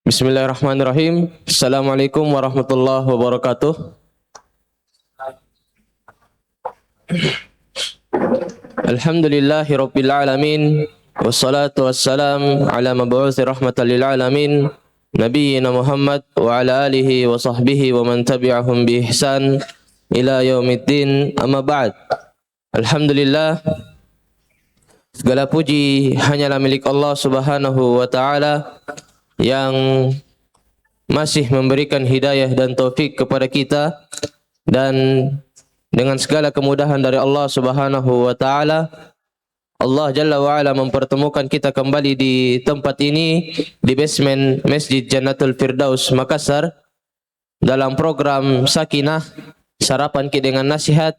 Bismillahirrahmanirrahim. Assalamualaikum warahmatullahi wabarakatuh. Alhamdulillahi rabbil alamin. Wassalatu wassalam ala mab'uthi rahmatan lil alamin. Nabiyyina Muhammad wa ala alihi wa sahbihi wa man tabi'ahum bi ihsan ila yaumiddin. Amma ba'd. Alhamdulillah, segala puji hanyalah milik Allah Subhanahu wa taala yang masih memberikan hidayah dan taufik kepada kita, dan dengan segala kemudahan dari Allah Subhanahu wa taala, Allah Jalla wa Ala mempertemukan kita kembali di tempat ini, di basement Masjid Jannatul Firdaus Makassar, dalam program Sakinah, Sarapan Ki dengan Nasihat,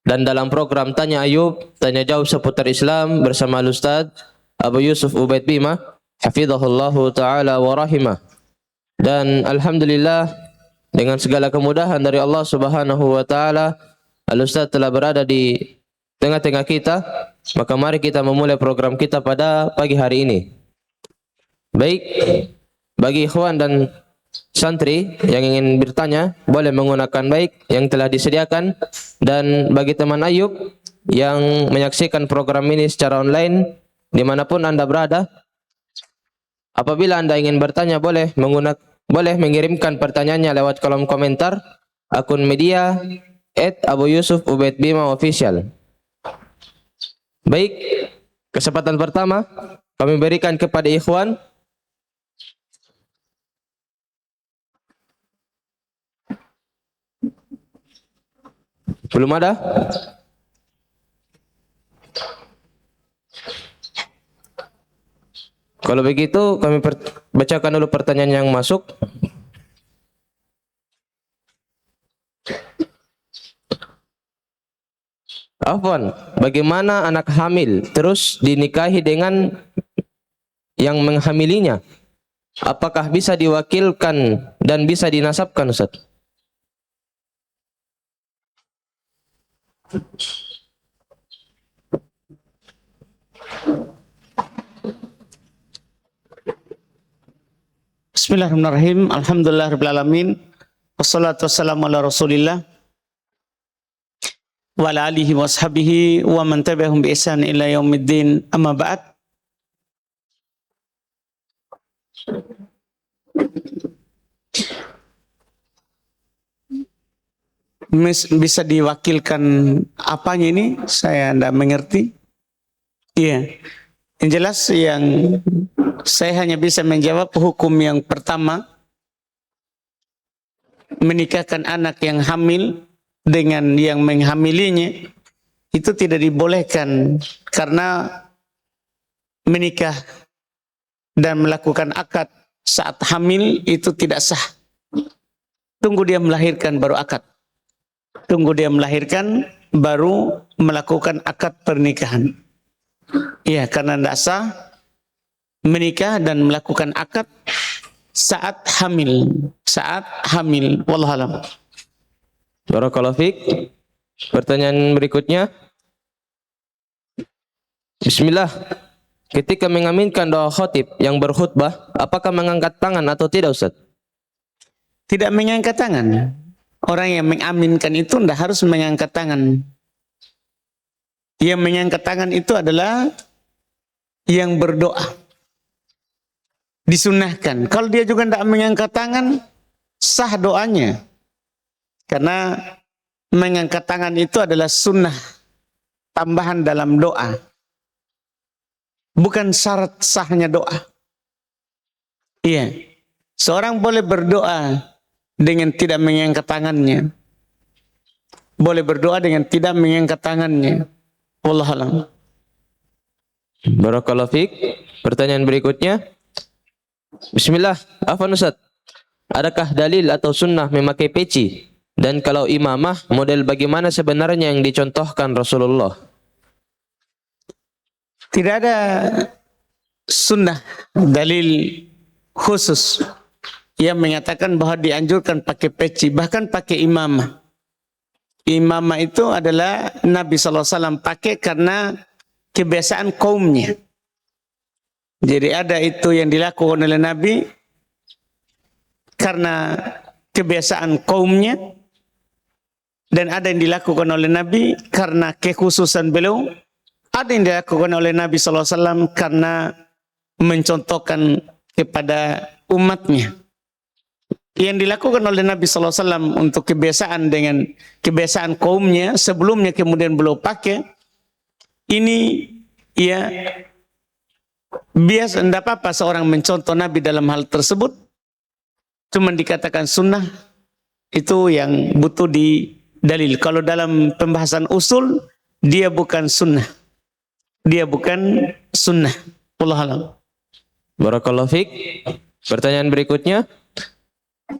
dan dalam program Tanya Ayub, Tanya Jawab seputar Islam bersama Ustaz Abu Yusuf Ubaid Bima hafizahullahu ta'ala wa rahimah. Dan alhamdulillah, dengan segala kemudahan dari Allah Subhanahu wa ta'ala, Al-Ustaz telah berada di tengah-tengah kita. Maka mari kita memulai program kita pada pagi hari ini. Baik, bagi ikhwan dan santri yang ingin bertanya, boleh menggunakan baik yang telah disediakan. Dan bagi teman Ayub yang menyaksikan program ini secara online, dimanapun Anda berada, apabila Anda ingin bertanya, boleh mengirimkan pertanyaannya lewat kolom komentar akun media @AbuYusufUbaidBimaOfficial. Baik, kesempatan pertama kami berikan kepada ikhwan. Belum ada? Kalau begitu kami bacakan dulu pertanyaan yang masuk. Afwan, bagaimana anak hamil terus dinikahi dengan yang menghamilinya? Apakah bisa diwakilkan dan bisa dinasabkan, Ustaz? Bismillahirrahmanirrahim. Alhamdulillahirabbil alamin. Wassalatu wassalamu ala Rasulillah wa ala alihi washabihi wa man tabi'ahum bi ihsan ila yaumiddin. Amma ba'd. Bisa diwakilkan apanya ini? Saya tidak mengerti. Iya. Yang jelas yang saya hanya bisa menjawab hukum yang pertama, menikahkan anak yang hamil dengan yang menghamilinya itu tidak dibolehkan, karena menikah dan melakukan akad saat hamil itu tidak sah. Tunggu dia melahirkan baru akad. Tunggu dia melahirkan baru melakukan akad pernikahan. Iya, karena tidak sah menikah dan melakukan akad saat hamil. Wallahu a'lam. Barakallahu fiik. Pertanyaan berikutnya. Bismillah. Ketika mengaminkan doa khatib yang berkhutbah, apakah mengangkat tangan atau tidak, Ustaz? Tidak mengangkat tangan. Orang yang mengaminkan itu tidak harus mengangkat tangan. Yang mengangkat tangan itu adalah yang berdoa. Disunnahkan. Kalau dia juga tidak mengangkat tangan, sah doanya. Karena mengangkat tangan itu adalah sunnah tambahan dalam doa. Bukan syarat sahnya doa. Iya. Seorang boleh berdoa dengan tidak mengangkat tangannya. Boleh berdoa dengan tidak mengangkat tangannya. Wallahu a'lam. Barakallahu fiik. Pertanyaan berikutnya. Bismillah, afwan Ustaz. Adakah dalil atau sunnah memakai peci? Dan kalau imamah, model bagaimana sebenarnya yang dicontohkan Rasulullah? Tidak ada sunnah, dalil khusus yang mengatakan bahwa dianjurkan pakai peci, bahkan pakai imamah. Imamah itu adalah Nabi SAW pakai karena kebiasaan kaumnya. Jadi ada itu yang dilakukan oleh Nabi, karena kebiasaan kaumnya, dan ada yang dilakukan oleh Nabi karena kekhususan beliau, ada yang dilakukan oleh Nabi SAW karena mencontohkan kepada umatnya. Yang dilakukan oleh Nabi SAW untuk kebiasaan dengan kebiasaan kaumnya sebelumnya kemudian beliau pakai, ini ya biasa, tidak apa-apa seorang mencontoh Nabi dalam hal tersebut, cuma dikatakan sunnah itu yang butuh di dalil. Kalau dalam pembahasan usul, dia bukan sunnah. Dia bukan sunnah. Wallahu a'lam. Barakallahu fiik. Pertanyaan berikutnya.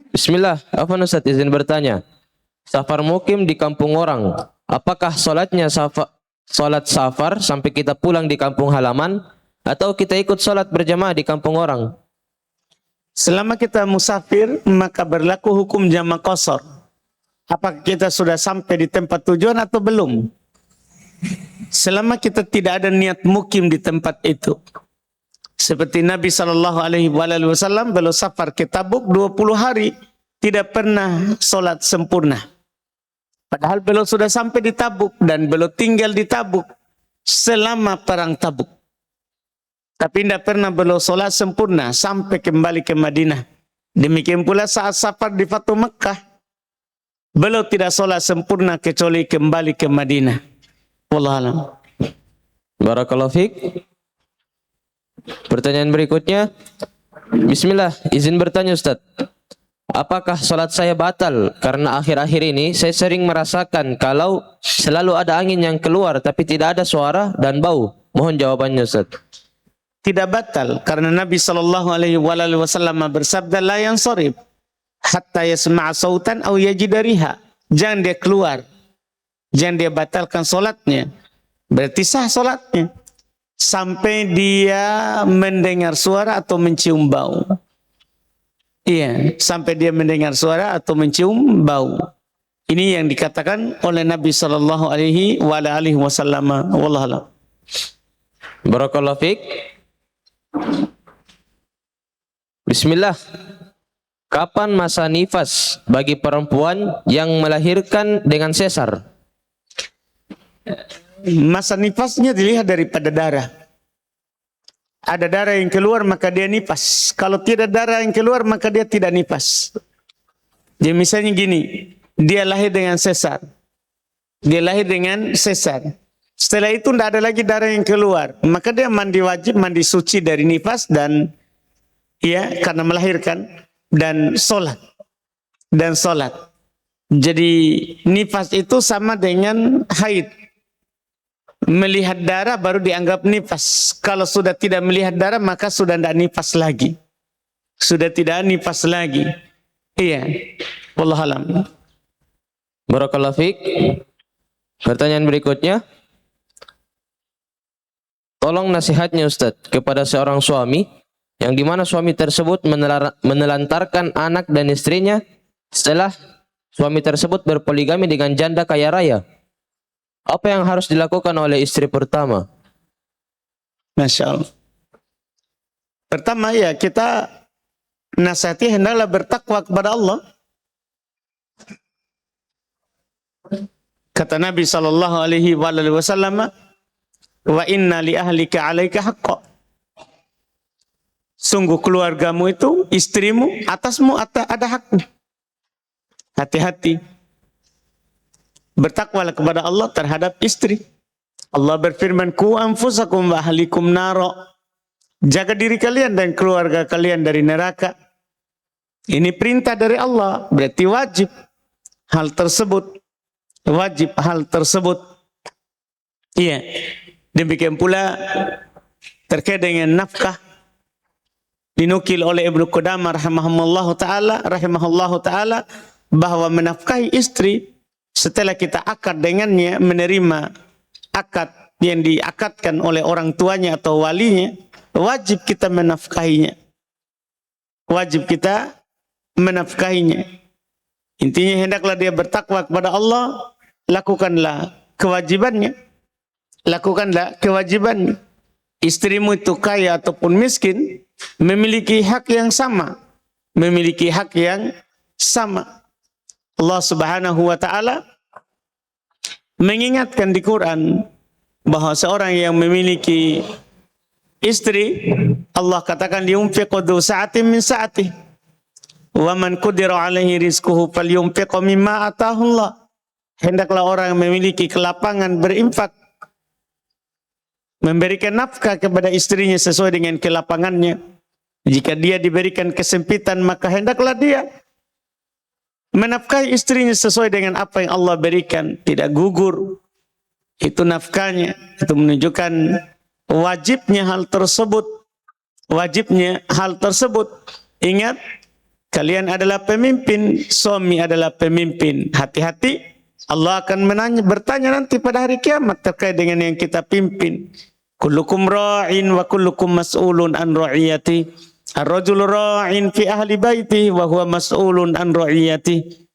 Bismillah, Afwan Ustaz izin bertanya. Safar mukim di kampung orang, apakah sholatnya sholat safar sampai kita pulang di kampung halaman, atau kita ikut sholat berjamaah di kampung orang? Selama kita musafir, maka berlaku hukum jama' qasar. Apakah kita sudah sampai di tempat tujuan atau belum? Selama kita tidak ada niat mukim di tempat itu. Seperti Nabi SAW beliau safar ke Tabuk 20 hari, tidak pernah sholat sempurna. Padahal beliau sudah sampai di Tabuk dan beliau tinggal di Tabuk selama perang Tabuk. Tapi tidak pernah beliau sholat sempurna sampai kembali ke Madinah. Demikian pula saat safar di Fatu Mekah, beliau tidak sholat sempurna kecuali kembali ke Madinah. Wallahu a'lam. Barakallahu fiik. Pertanyaan berikutnya. Bismillah, izin bertanya Ustaz. Apakah sholat saya batal karena akhir-akhir ini saya sering merasakan kalau selalu ada angin yang keluar tapi tidak ada suara dan bau? Mohon jawabannya Ustaz. Tidak batal karena Nabi SAW bersabda, la yansarif hatta yasma'a sautan aw yajida riha. Jangan dia keluar, jangan dia batalkan solatnya, berarti sah solatnya sampai dia mendengar suara atau mencium bau. Iya, sampai dia mendengar suara atau mencium bau. Ini yang dikatakan oleh Nabi SAW. Wallahu a'lam. Barakallahu fiik. Bismillah. Kapan masa nifas bagi perempuan yang melahirkan dengan sesar? Masa nifasnya dilihat daripada darah. Ada darah yang keluar maka dia nifas. Kalau tidak darah yang keluar maka dia tidak nifas. Jadi misalnya gini, dia lahir dengan sesar. Dia lahir dengan sesar. Setelah itu tidak ada lagi darah yang keluar, maka dia mandi wajib, mandi suci dari nifas dan ya karena melahirkan dan sholat. Jadi nifas itu sama dengan haid. Melihat darah baru dianggap nifas. Kalau sudah tidak melihat darah maka sudah tidak nifas lagi. Sudah tidak nifas lagi. Iya. Wallahu a'lam. Barakallahu fiik. Pertanyaan berikutnya. Tolong nasihatnya Ustaz kepada seorang suami yang dimana suami tersebut menelantarkan anak dan istrinya setelah suami tersebut berpoligami dengan janda kaya raya. Apa yang harus dilakukan oleh istri pertama? Masya Allah. Pertama ya kita nasihati hendaklah bertakwa kepada Allah. Kata Nabi SAW, wa inna li ahlika alaika haqqa. Sungguh keluargamu itu, istrimu, atasmu ada haknya. Hati-hati. Bertakwalah kepada Allah terhadap istri. Allah berfirman, ku anfusakum wa ahlikum naro. Jaga diri kalian dan keluarga kalian dari neraka. Ini perintah dari Allah, berarti wajib hal tersebut. Wajib hal tersebut. Iya. Demikian pula terkait dengan nafkah, dinukil oleh Ibnu Qudamah rahimahullahu taala bahwa menafkahi istri setelah kita akad dengannya, menerima akad yang diakadkan oleh orang tuanya atau walinya, wajib kita menafkahinya. Wajib kita menafkahinya. Intinya hendaklah dia bertakwa kepada Allah, lakukanlah kewajibannya. Lakukanlah kewajiban. Istrimu itu kaya ataupun miskin, memiliki hak yang sama. memiliki hak yang sama. Allah Subhanahu wa taala mengingatkan di Quran bahwa seorang yang memiliki istri, Allah katakan yunfiqu dzu sa'atin min sa'atihi wa man qudira alaihi rizquhu falyunfiq mimma ataahu Allah. Hendaklah orang yang memiliki kelapangan berinfak, memberikan nafkah kepada istrinya sesuai dengan kelapangannya. Jika dia diberikan kesempitan, maka hendaklah dia menafkahi istrinya sesuai dengan apa yang Allah berikan, tidak gugur. Itu nafkahnya. Itu menunjukkan wajibnya hal tersebut. Wajibnya hal tersebut. Ingat, kalian adalah pemimpin, suami adalah pemimpin. Hati-hati, Allah akan bertanya nanti pada hari kiamat terkait dengan yang kita pimpin. Kullukum ra'in wa kullukum mas'ulun an ra'iyati. Ar-rajulu ra'in fi ahli baiti wa huwa mas'ulun an ra'iyati.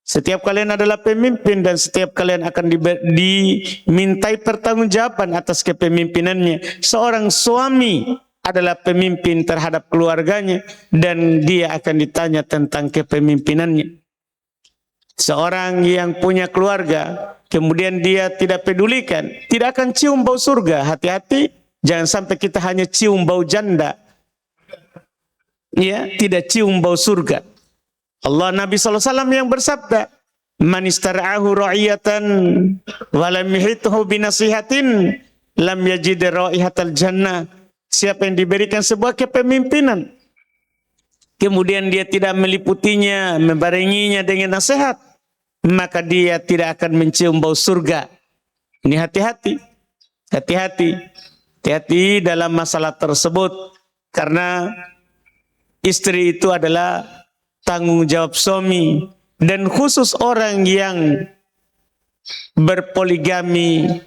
Setiap kalian adalah pemimpin dan setiap kalian akan dimintai pertanggungjawaban atas kepemimpinannya. Seorang suami adalah pemimpin terhadap keluarganya dan dia akan ditanya tentang kepemimpinannya. Seorang yang punya keluarga kemudian dia tidak pedulikan, tidak akan cium bau surga. Hati-hati, jangan sampai kita hanya cium bau janda. Ya, tidak cium bau surga. Allah Nabi SAW yang bersabda, man istara'ahu ra'iyatan wa lam yuhithu binasihatin lam yajid ra'ihatal jannah. Siapa yang diberikan sebuah kepemimpinan kemudian dia tidak meliputinya, membarenginya dengan nasihat, maka dia tidak akan mencium bau surga. Ini hati-hati. Hati-hati. Hati-hati dalam masalah tersebut, karena istri itu adalah tanggung jawab suami, dan khusus orang yang berpoligami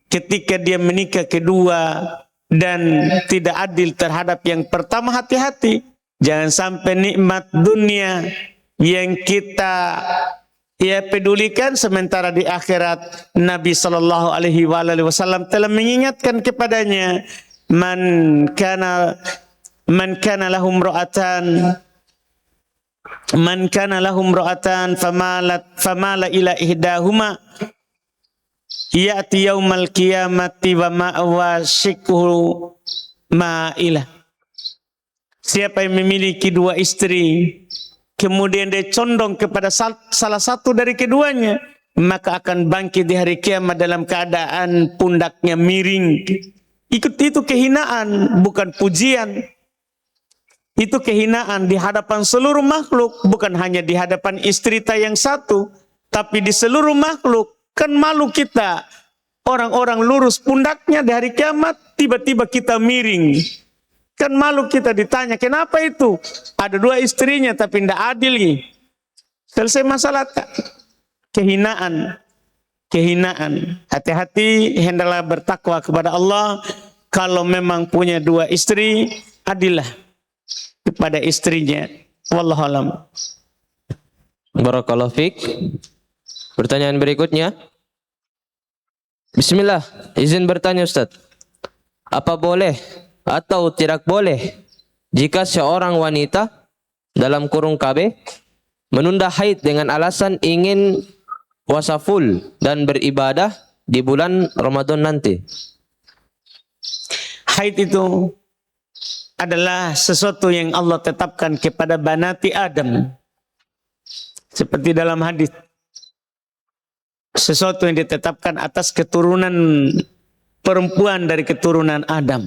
ketika dia menikah kedua dan tidak adil terhadap yang pertama. Hati-hati, jangan sampai nikmat dunia yang kita pedulikan sementara di akhirat Nabi sallallahu alaihi wasallam telah mengingatkan kepadanya, man kana lahum ra'atan famala ila ihdahuma ya'ti yaumal qiyamati wa ma'wa shikhu ma'ila. Siapa yang memiliki dua istri kemudian dia condong kepada salah satu dari keduanya, maka akan bangkit di hari kiamat dalam keadaan pundaknya miring. Itu kehinaan, bukan pujian. Itu kehinaan di hadapan seluruh makhluk, bukan hanya di hadapan istri kita yang satu, tapi di seluruh makhluk. Kan malu kita, orang-orang lurus pundaknya di hari kiamat, tiba-tiba kita miring. Kan malu kita ditanya, kenapa itu? Ada dua istrinya tapi tidak adil. Selesai masalah. Kehinaan. Kehinaan. Hati-hati, hendaklah bertakwa kepada Allah. Kalau memang punya dua istri, adillah kepada istrinya. Wallahu alam. Barakallahu fiik. Pertanyaan berikutnya. Bismillah, izin bertanya Ustaz. Apa boleh atau tidak boleh jika seorang wanita dalam kurung KB menunda haid dengan alasan ingin puasa full dan beribadah di bulan Ramadan nanti? Haid itu adalah sesuatu yang Allah tetapkan kepada banati Adam. Seperti dalam hadis, sesuatu yang ditetapkan atas keturunan perempuan dari keturunan Adam.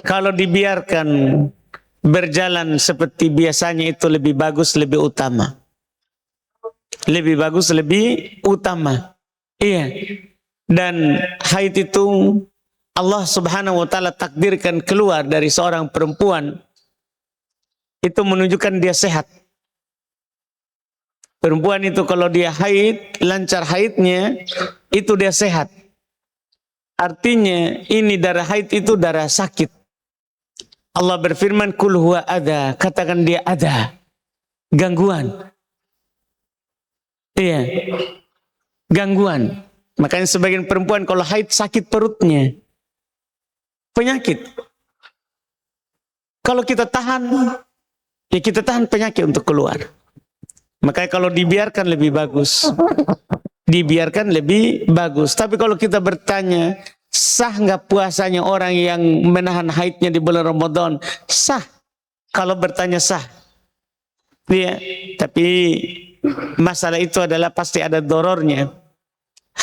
Kalau dibiarkan berjalan seperti biasanya itu lebih bagus, lebih utama. Lebih bagus, lebih utama. Iya. Dan haid itu Allah Subhanahu wa taala takdirkan keluar dari seorang perempuan, itu menunjukkan dia sehat. Perempuan itu kalau dia haid, lancar haidnya, itu dia sehat. Artinya ini darah haid itu darah sakit. Allah berfirman, kul huwa adha, katakan dia ada gangguan. Iya, gangguan. Makanya sebagian perempuan kalau haid sakit perutnya, penyakit. Kalau kita tahan, Ya kita tahan penyakit untuk keluar. Makanya kalau dibiarkan lebih bagus. Dibiarkan lebih bagus. Tapi kalau kita bertanya, sah nggak puasanya orang yang menahan haidnya di bulan Ramadan? Sah. Kalau bertanya sah. Ya, tapi masalah itu adalah pasti ada dorornya.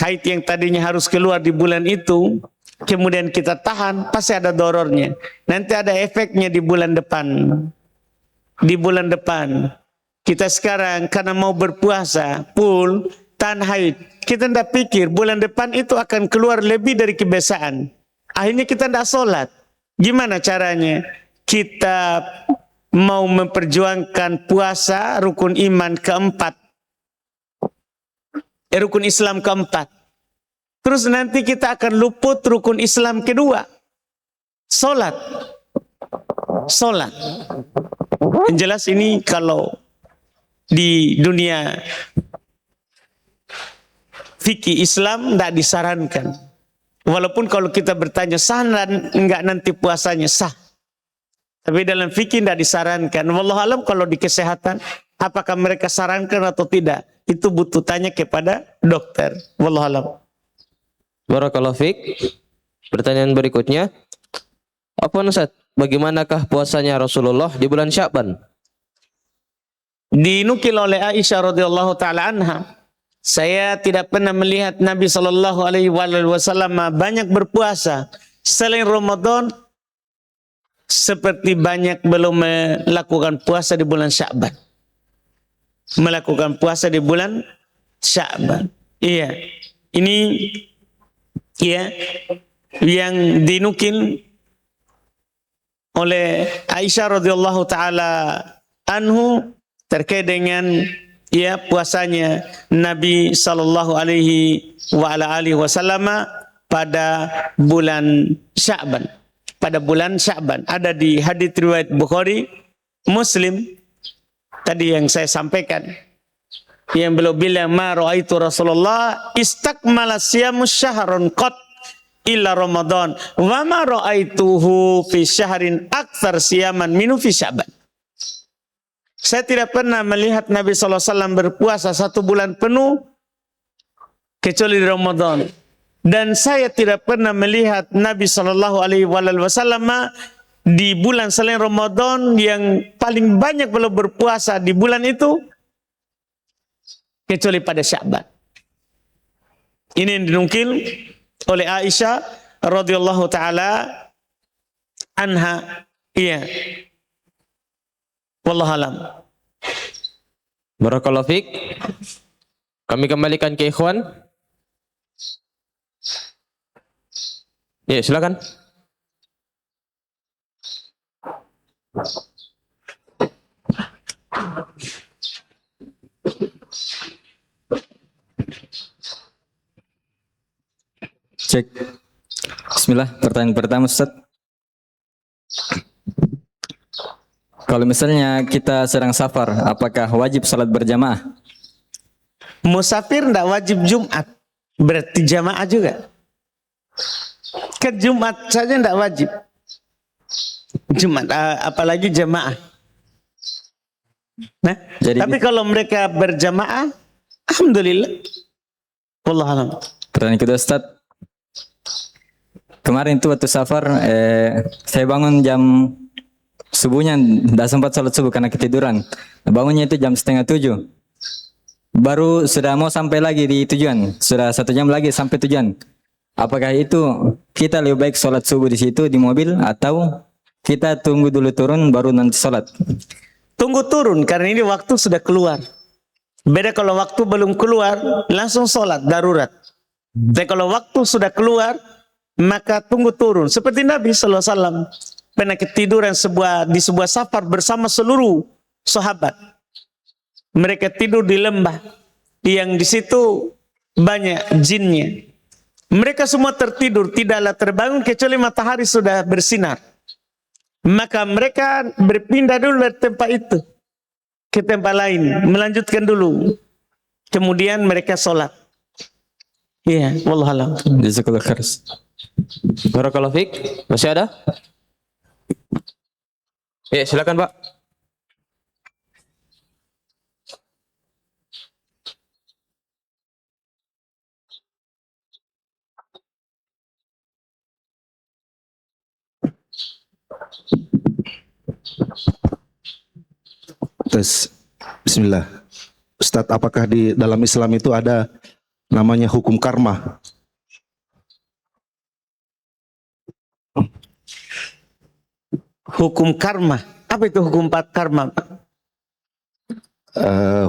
Haid yang tadinya harus keluar di bulan itu, kemudian kita tahan, pasti ada dorornya. Nanti ada efeknya di bulan depan. Di bulan depan. Kita sekarang karena mau berpuasa, full, tahan haid. Kita tidak pikir bulan depan itu akan keluar lebih dari kebiasaan. Akhirnya kita tidak sholat. Gimana caranya? Kita mau memperjuangkan puasa rukun iman keempat. Rukun Islam keempat. Terus nanti kita akan luput rukun Islam kedua. Sholat. Sholat. Yang jelas ini kalau di dunia fikih Islam tidak disarankan. Walaupun kalau kita bertanya sah enggak nanti puasanya sah. Tapi dalam fikih tidak disarankan. Wallahualam kalau di kesehatan apakah mereka sarankan atau tidak? Itu butuh tanya kepada dokter. Wallahualam. Barakallahu fiik. Pertanyaan berikutnya. Apa Ustaz? Bagaimanakah puasanya Rasulullah di bulan Sya'ban? Dinukil oleh Aisyah radhiyallahu taala anha, saya tidak pernah melihat Nabi sallallahu alaihi wasallam banyak berpuasa selain Ramadan seperti banyak belum melakukan puasa di bulan Sya'ban. Melakukan puasa di bulan Sya'ban. Iya. Ini ya yang dinukil oleh Aisyah radhiyallahu taala anhu terkait dengan ya puasanya Nabi sallallahu alaihi wasallam pada bulan Sya'ban. Pada bulan Sya'ban ada di hadits riwayat Bukhari, Muslim tadi yang saya sampaikan. Yang beliau bilang ma raaitu Rasulullah istakmala siyamus syahrun qat illa Ramadan wa ma ra'aituhu fi syahrin aktsar siyaman minu fi Sya'ban. Saya tidak pernah melihat Nabi SAW berpuasa 1 bulan penuh kecuali di Ramadan. Dan saya tidak pernah melihat Nabi SAW di bulan selain Ramadan yang paling banyak beliau berpuasa di bulan itu kecuali pada Sya'ban. Ini yang dinukil oleh Aisyah radhiyallahu taala anha. Iya. Wallahu alam. Barakallahu fiik. Kami kembalikan ke ikhwan. Ya, silakan. Cek. Bismillah, pertanyaan pertama Ustaz. Kalau misalnya kita sedang safar, apakah wajib salat berjamaah? Musafir tidak wajib Jumat, berarti jamaah juga. Ke Jumat saja tidak wajib. Jumat, apalagi jamaah. Nah, tapi kalau mereka berjamaah, alhamdulillah. Wallahu alam. Pertanyaan kedua Ustaz. Kemarin itu waktu safar, saya bangun jam subuhnya, tidak sempat salat subuh karena ketiduran. Bangunnya itu jam 6:30. Baru sudah mau sampai lagi di tujuan, sudah 1 jam lagi sampai tujuan. Apakah itu kita lebih baik salat subuh di situ di mobil atau kita tunggu dulu turun baru nanti salat? Tunggu turun karena ini waktu sudah keluar. Beda kalau waktu belum keluar langsung salat darurat. Dan kalau waktu sudah keluar maka tunggu turun. Seperti Nabi SAW pernah ketiduran di sebuah safar bersama seluruh sahabat. Mereka tidur di lembah yang di situ banyak jinnya. Mereka semua tertidur, tidaklah terbangun kecuali matahari sudah bersinar. Maka mereka berpindah dulu dari tempat itu ke tempat lain, melanjutkan dulu. Kemudian mereka sholat. Iya, wallahu a'lam. Jazakallahu khair. Barakallahu fiik. Masih ada? Ya, silakan Pak. Tes. Bismillah. Ustadz, apakah di dalam Islam itu ada namanya hukum karma? Hukum karma. Apa itu hukum karma, Pak?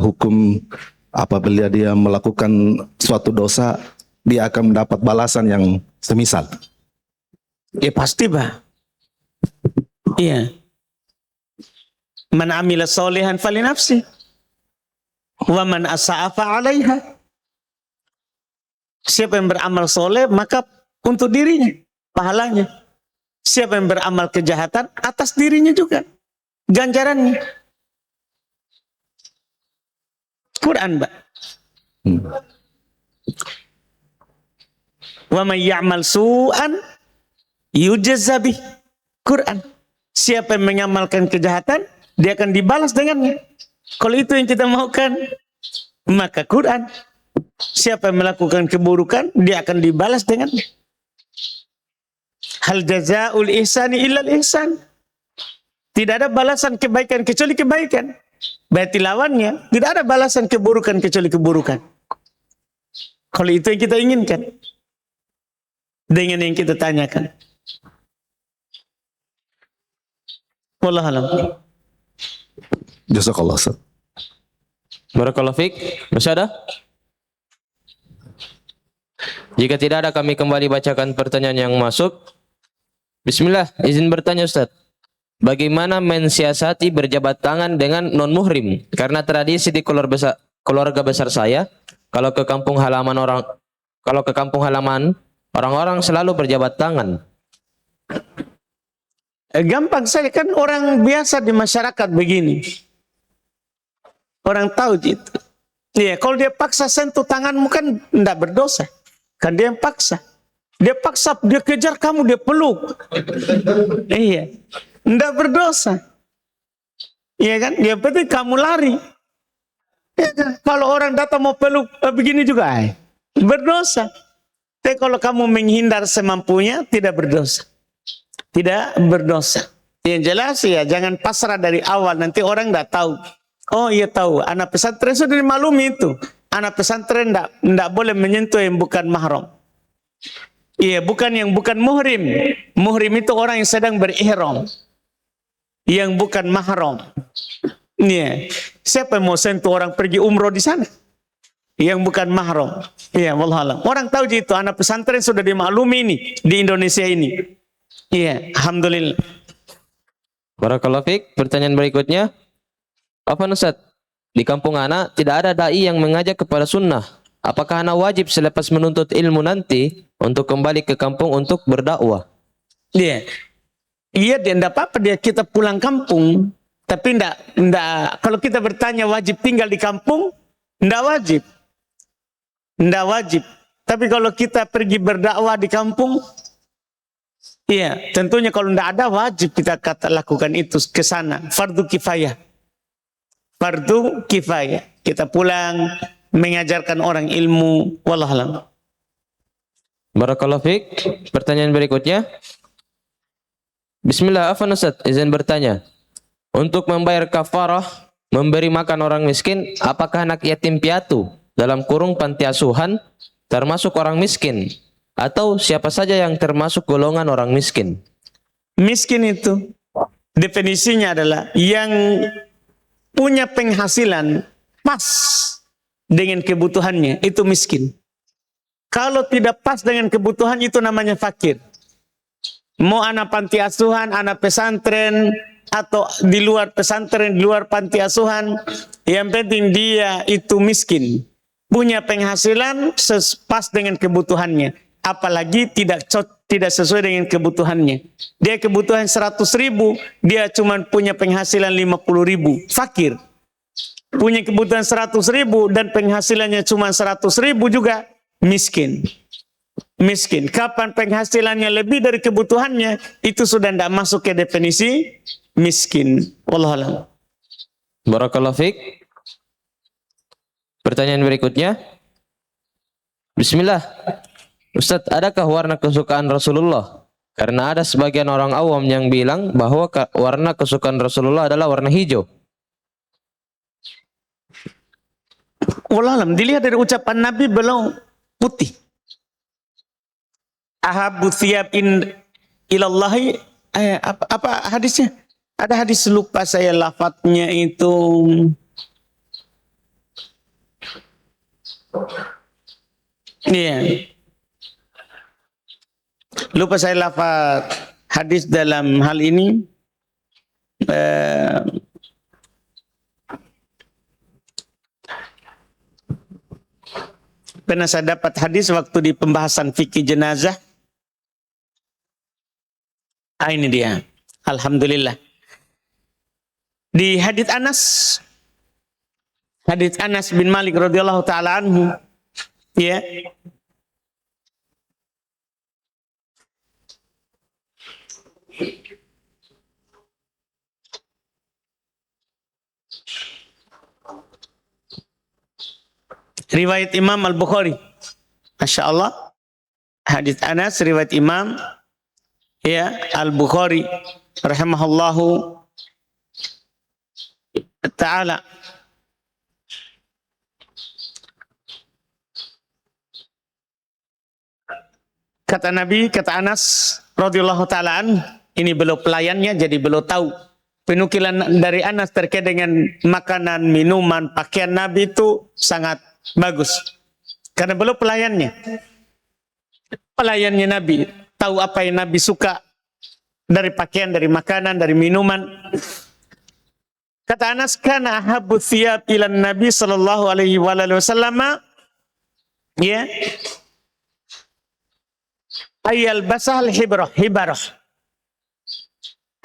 Hukum apabila dia melakukan suatu dosa, dia akan mendapat balasan yang semisal. Ya pasti, Pak. Iya. Man amila solihan falinafsi. Wa man asa'a fa'alaiha. Siapa yang beramal soleh, maka untuk dirinya, pahalanya. Siapa yang beramal kejahatan, atas dirinya juga, ganjarannya. Quran, Mbak. Wa man ya'mal su'an yujazza bih. Quran. Siapa yang mengamalkan kejahatan, dia akan dibalas dengannya. Kalau itu yang kita maukan, maka Quran. Siapa yang melakukan keburukan, dia akan dibalas dengannya. Hal jazaul ihsani illal ihsan. Tidak ada balasan kebaikan kecuali kebaikan. Berarti lawannya, tidak ada balasan keburukan kecuali keburukan. Kalau itu yang kita inginkan, dengan yang kita tanyakan. Wallahu a'lam. Jazakallah, Ustaz. Barakallahu fiik. Masih ada? Jika tidak ada, kami kembali bacakan pertanyaan yang masuk. Bismillah, izin bertanya Ustaz. Bagaimana mensiasati berjabat tangan dengan non-muhrim? Karena tradisi di keluarga besar saya, kalau ke kampung halaman orang-orang selalu berjabat tangan. Gampang saja, kan orang biasa di masyarakat begini. Orang tahu gitu. Iya, kalau dia paksa sentuh tanganmu kan tidak berdosa. Kan dia yang paksa. Dia paksa, dia kejar kamu, dia peluk. Iya. Tidak berdosa. Iya kan? Dia penting kamu lari. Ya kan? Kalau orang datang mau peluk begini juga, berdosa. Tapi kalau kamu menghindar semampunya, tidak berdosa. Tidak berdosa. Yang jelas ya, jangan pasrah dari awal. Nanti orang tidak tahu. Oh iya tahu, anak pesantren sudah dimaklumi itu. Anak pesantren tidak boleh menyentuh yang bukan mahram. Iya, bukan yang bukan muhrim. Muhrim itu orang yang sedang berihram. Yang bukan mahram. Iya. Siapa yang mau sentuh orang pergi umroh di sana? Yang bukan mahram. Iya, wallahualam. Orang tahu itu, anak pesantren sudah dimaklumi ini di Indonesia ini. Iya, alhamdulillah. Barakallahu fiik. Pertanyaan berikutnya. Apa Ustaz? Di kampung anak tidak ada dai yang mengajak kepada sunnah. Apakah anak wajib selepas menuntut ilmu nanti untuk kembali ke kampung untuk berdakwah? Iya. Iya, dia tidak apa-apa dia kita pulang kampung, tapi tidak kalau kita bertanya wajib tinggal di kampung, tidak wajib. Tidak wajib. Tapi kalau kita pergi berdakwah di kampung, iya, tentunya kalau tidak ada wajib kita lakukan itu ke sana, fardu kifayah. Fardu kifayah. Kita pulang mengajarkan orang ilmu. Wallahualam. Barakallahu fiik. Pertanyaan berikutnya. Bismillah, afwan Ustaz, izin bertanya. Untuk membayar kafarah, memberi makan orang miskin, apakah anak yatim piatu dalam kurung panti asuhan termasuk orang miskin? Atau siapa saja yang termasuk golongan orang miskin? Miskin itu definisinya adalah yang punya penghasilan pas dengan kebutuhannya, itu miskin. Kalau tidak pas dengan kebutuhan, itu namanya fakir. Mau anak panti asuhan, anak pesantren, atau di luar pesantren, di luar panti asuhan, yang penting dia itu miskin. Punya penghasilan pas dengan kebutuhannya. Apalagi tidak sesuai dengan kebutuhannya. Dia kebutuhan 100.000, dia cuma punya penghasilan 50.000, fakir. Punya kebutuhan 100.000 dan penghasilannya cuma 100.000 juga, miskin. Miskin. Kapan penghasilannya lebih dari kebutuhannya, itu sudah tidak masuk ke definisi miskin. Wallahualam. Barakallahu fiik. Pertanyaan berikutnya. Bismillah. Ustaz, adakah warna kesukaan Rasulullah? Karena ada sebagian orang awam yang bilang bahwa warna kesukaan Rasulullah adalah warna hijau. Wallahualam, dilihat dari ucapan Nabi beliau putih. Ahabbu thiyab ilallahi, apa hadisnya? Ada hadis, lupa saya lafadznya itu. Iya. Lupa saya lafaz hadis dalam hal ini. Pernah saya dapat hadis waktu di pembahasan fikih jenazah. Ini dia. Alhamdulillah. Di hadis Anas bin Malik radhiyallahu taala anhu, ya. Riwayat Imam Al-Bukhari. Masya Allah. Hadis Anas riwayat Imam ya Al-Bukhari rahimahullahu ta'ala. Kata Nabi, kata Anas radhiyallahu ta'ala ini beliau pelayannya, jadi beliau tahu. Penukilan dari Anas terkait dengan makanan, minuman, pakaian Nabi itu sangat bagus. Karena beliau pelayannya. Pelayannya Nabi. Tahu apa yang Nabi suka. Dari pakaian, dari makanan, dari minuman. Kata Anas, kana ahabbu thiyab ilan Nabi sallallahu alaihi wasallam. Ya. Ayal basal hibarah.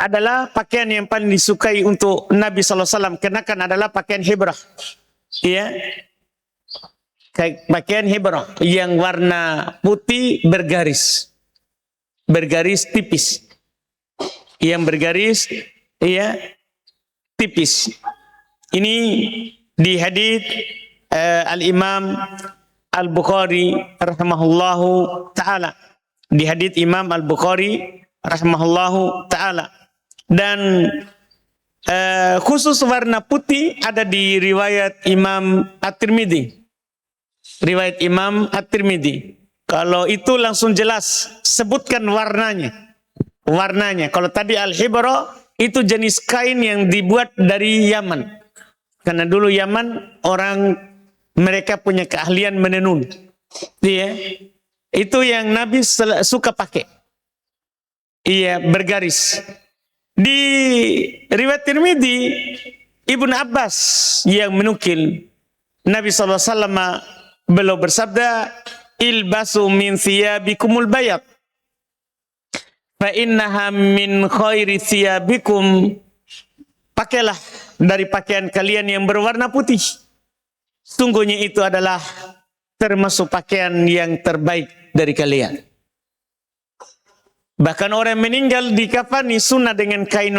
Adalah pakaian yang paling disukai untuk Nabi SAW kenakan adalah pakaian hibrah, ya, pakaian hibrah yang warna putih bergaris tipis, yang bergaris, ya, tipis. Ini di hadits Al-Imam Al-Bukhari rahimahullahu taala, di hadits Imam Al-Bukhari rahimahullahu taala. Dan khusus warna putih ada di riwayat Imam At-Tirmidzi. Riwayat Imam At-Tirmidzi. Kalau itu langsung jelas sebutkan warnanya. Warnanya. Kalau tadi al-hibra itu jenis kain yang dibuat dari Yaman. Karena dulu Yaman mereka punya keahlian menenun. Iya. Itu yang Nabi suka pakai. Iya, bergaris. Di riwayat Tirmidzi, Ibnu Abbas yang menukil Nabi SAW beliau bersabda, ilbasu min thiyabikumul bayat fa innaha min khairi thiyabikum. Pakailah dari pakaian kalian yang berwarna putih, sungguhnya itu adalah termasuk pakaian yang terbaik dari kalian. Bahkan orang meninggal dikafani sunnah dengan kain